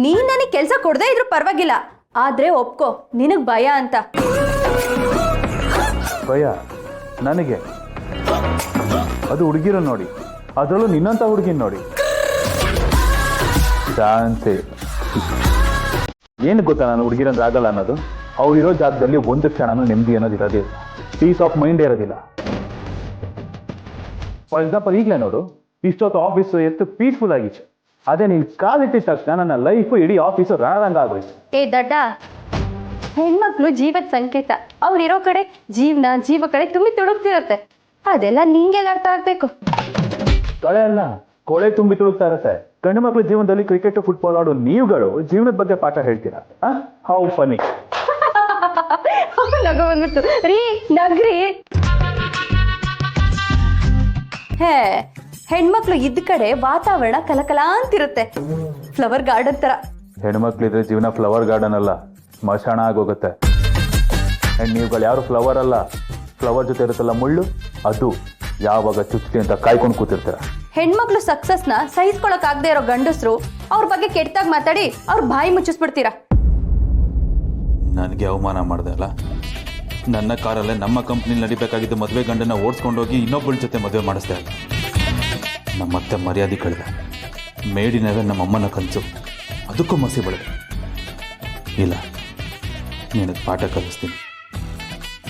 ನೀನ್ ನನಗೆ ಕೆಲಸ ಕೊಡದೇ ಇದ್ರೂ ಪರವಾಗಿಲ್ಲ, ಆದ್ರೆ ಒಪ್ಕೋ ನಿನಗ್ ಭಯ ಅಂತ. ಭಯ ನನಗೆ? ಅದು ಹುಡುಗಿರ ನೋಡಿ, ಅದರಲ್ಲೂ ನಿನ್ನಂತ ಹುಡುಗಿನ ನೋಡಿ ಚಾನ್ಸೇ. ಏನು ಗೊತ್ತಾ ನಾನು ಹುಡುಗಿರಂದ್ರೆ ಆಗಲ್ಲ ಅನ್ನೋದು? ಅವ್ರಿರೋ ಜಾಗದಲ್ಲಿ ಒಂದು ಕ್ಷಣನೂ ನೆಮ್ಮದಿ ಅನ್ನೋದು ಇರೋದಿಲ್ಲ, ಪೀಸ್ ಆಫ್ ಮೈಂಡ್ ಇರೋದಿಲ್ಲ. ಫಾರ್ ಎಕ್ಸಾಂಪಲ್ ಈಗಲೇ ನೋಡು, ಇಷ್ಟೊತ್ತು ಆಫೀಸು ಎಷ್ಟು ಪೀಸ್ಫುಲ್ ಆಗಿತ್ತು, ಅದೇ ನೀನು ಕಾಲಿಟ್ಟಿದ ತಕ್ಷಣ ನನ್ನ ಲೈಫು ಇಡೀ ಆಫೀಸು ರಾದಂಗ ಆಗೋಯ್ತು. ಏ ದಡ್ಡ, ಹೆಣ್ಮಕ್ಳು ಜೀವದ ಸಂಕೇತ. ಅವ್ರಿರೋ ಕಡೆ ಜೀವ ಕಡೆ ತುಂಬಿ ತುಳುಕ್ತಿರತ್ತೆ. ಅದೆಲ್ಲ ನಿಂಗೆಲ್ಲ ಅರ್ಥ ಆಗ್ಬೇಕು. ತೊಳೆ ಅಲ್ಲ, ಕೊಳೆ ತುಂಬಿ ತುಳುಕ್ತಾ ಇರತ್ತೆ. ಗಂಡು ಮಕ್ಕಳ ಜೀವನದಲ್ಲಿ ಕ್ರಿಕೆಟ್ ಫುಟ್ಬಾಲ್ ಆಡೋ ನೀವುಗಳು ಜೀವನದ ಬಗ್ಗೆ ಪಾಠ ಹೇಳ್ತೀರಾ? ಹೌ ಫನಿ. ನಗು ಬಂದ್ಬಿಟ್ಟು ರೀ ನಗ್ರಿ. ಹೆಣ್ಮಕ್ಳು ಇದ್ದ ಕಡೆ ವಾತಾವರಣ ಕಲಕಲ ಅಂತಿರುತ್ತೆ, ಫ್ಲವರ್ ಗಾರ್ಡನ್ ತರ. ಹೆಣ್ಮಕ್ಳಿದ್ರೆ ಜೀವನ ಫ್ಲವರ್ ಗಾರ್ಡನ್ ಅಲ್ಲ, ಸ್ಮಶಾನ ಆಗೋಗುತ್ತೆ. ಅಂಡ್ ನೀವುಗಳು ಯಾರು ಫ್ಲವರ್ ಅಲ್ಲ, ಫ್ಲವರ್ ಜೊತೆ ಇರುತ್ತಲ್ಲ ಮುಳ್ಳು, ಅದು ಯಾವಾಗ ಚುಚ್ಚಿ ಅಂತ ಕಾಯ್ಕೊಂಡು ಕೂತಿರ್ತೀರ. ಹೆಣ್ಮಕ್ಳು ಸಕ್ಸಸ್ನ ಸಹಿಸ್ಕೊಳಕ್ ಆಗದೆ ಇರೋ ಗಂಡಸ್ರು ಅವ್ರ ಬಗ್ಗೆ ಕೆಟ್ಟದಾಗ ಮಾತಾಡಿ ಅವ್ರ ಬಾಯಿ ಮುಚ್ಚಿಸ್ಬಿಡ್ತೀರಾ. ನನಗೆ ಅವಮಾನ ಮಾಡಿದೆ ಅಲ್ಲ. ನನ್ನ ಕಾರಲ್ಲೇ ನಮ್ಮ ಕಂಪ್ನಿಲಿ ನಡಿಬೇಕಾಗಿದ್ದು ಮದುವೆ ಗಂಡನ ಓಡಿಸ್ಕೊಂಡೋಗಿ ಇನ್ನೊಬ್ಬಳ ಜೊತೆ ಮದುವೆ ಮಾಡಿಸ್ದೆ ಅಲ್ಲ. ನಮ್ಮತ್ತೆ ಮರ್ಯಾದೆ ಕಳೆದೆ, ಮೇಡಿನವೇ ನಮ್ಮಮ್ಮನ ಕನಸು, ಅದಕ್ಕೂ ಮಸಿ ಬೆಳೆದೆ. ಇಲ್ಲ, ನಿನಗೆ ಪಾಠ ಕಲಿಸ್ತೀನಿ.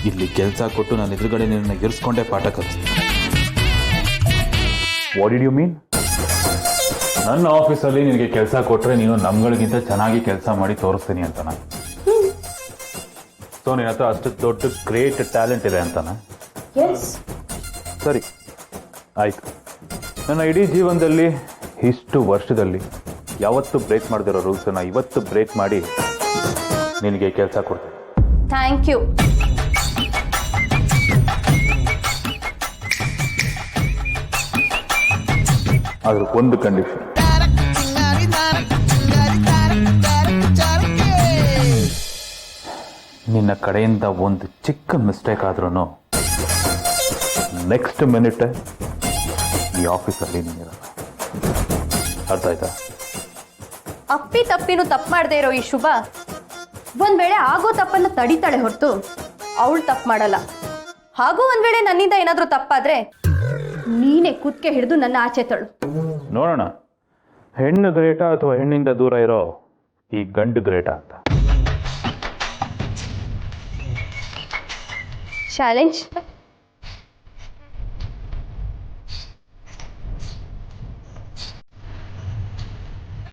ಇಲ್ಲಿ ಕೆಲಸ ಕೊಟ್ಟು ನಾನು ಎದುರುಗಡೆ ನಿನ್ನ ಇರಿಸ್ಕೊಂಡೇ ಪಾಠ ಕಲಿಸ್ತೀನಿ. What did you mean? ನನ್ನ ಆಫೀಸಲ್ಲಿ ನಿನಗೆ ಕೆಲಸ ಕೊಟ್ಟರೆ ನೀನು ನಮ್ಗಳಿಗಿಂತ ಚೆನ್ನಾಗಿ ಕೆಲಸ ಮಾಡಿ ತೋರಿಸ್ತೀನಿ ಅಂತನಾ? ಸೊ ನಿನ್ನ ಹತ್ರ ಅಷ್ಟು ದೊಡ್ಡ ಗ್ರೇಟ್ ಟ್ಯಾಲೆಂಟ್ ಇದೆ ಅಂತನಾ? ಸರಿ ಆಯ್ತು. ನನ್ನ ಇಡೀ ಜೀವನದಲ್ಲಿ ಇಷ್ಟು ವರ್ಷದಲ್ಲಿ ಯಾವತ್ತೂ ಬ್ರೇಕ್ ಮಾಡದಿರೋ ರೂಲ್ಸನ್ನು ಇವತ್ತು ಬ್ರೇಕ್ ಮಾಡಿ ನಿನಗೆ ಕೆಲಸ ಕೊಡ್ತೀನಿ. Thank you. ಆದ್ರೆ ಒಂದು ಕಂಡೀಷನ್. ನಿನ್ನ ಕಡೆಯಿಂದ ಒಂದು ಚಿಕ್ಕ ಮಿಸ್ಟೇಕ್ ಆದ್ರೂ ನೆಕ್ಸ್ಟ್ ಮಿನಿಟ್ ಈ ಆಫೀಸಲ್ಲಿ ನೀನಿರಲ್ಲ. ಅರ್ಥ ಆಯ್ತಾ? ಅಪ್ಪಿ ತಪ್ಪಿನೂ ತಪ್ಪು ಮಾಡದೇ ಇರೋ ಈ ಶುಭ ಒಂದ್ ವೇಳೆ ಆಗೋ ತಪ್ಪನ್ನು ತಡಿತಾಳೆ ಹೊರತು ಅವಳು ತಪ್ಪು ಮಾಡಲ್ಲ. ಹಾಗೂ ಒಂದ್ ವೇಳೆ ನನ್ನಿಂದ ಏನಾದ್ರೂ ತಪ್ಪಾದ್ರೆ ನೀನೇ ಕುತ್ಕೆ ಹಿಡಿದು ನನ್ನ ಆಚೆ ತಳು. ನೋಡೋಣ, ಹೆಣ್ಣು ಗ್ರೇಟಾ ಅಥವಾ ಹೆಣ್ಣಿಂದ ದೂರ ಇರೋ ಈ ಗಂಡು ಗ್ರೇಟಾ ಅಂತ. ಚಾಲೆಂಜ್.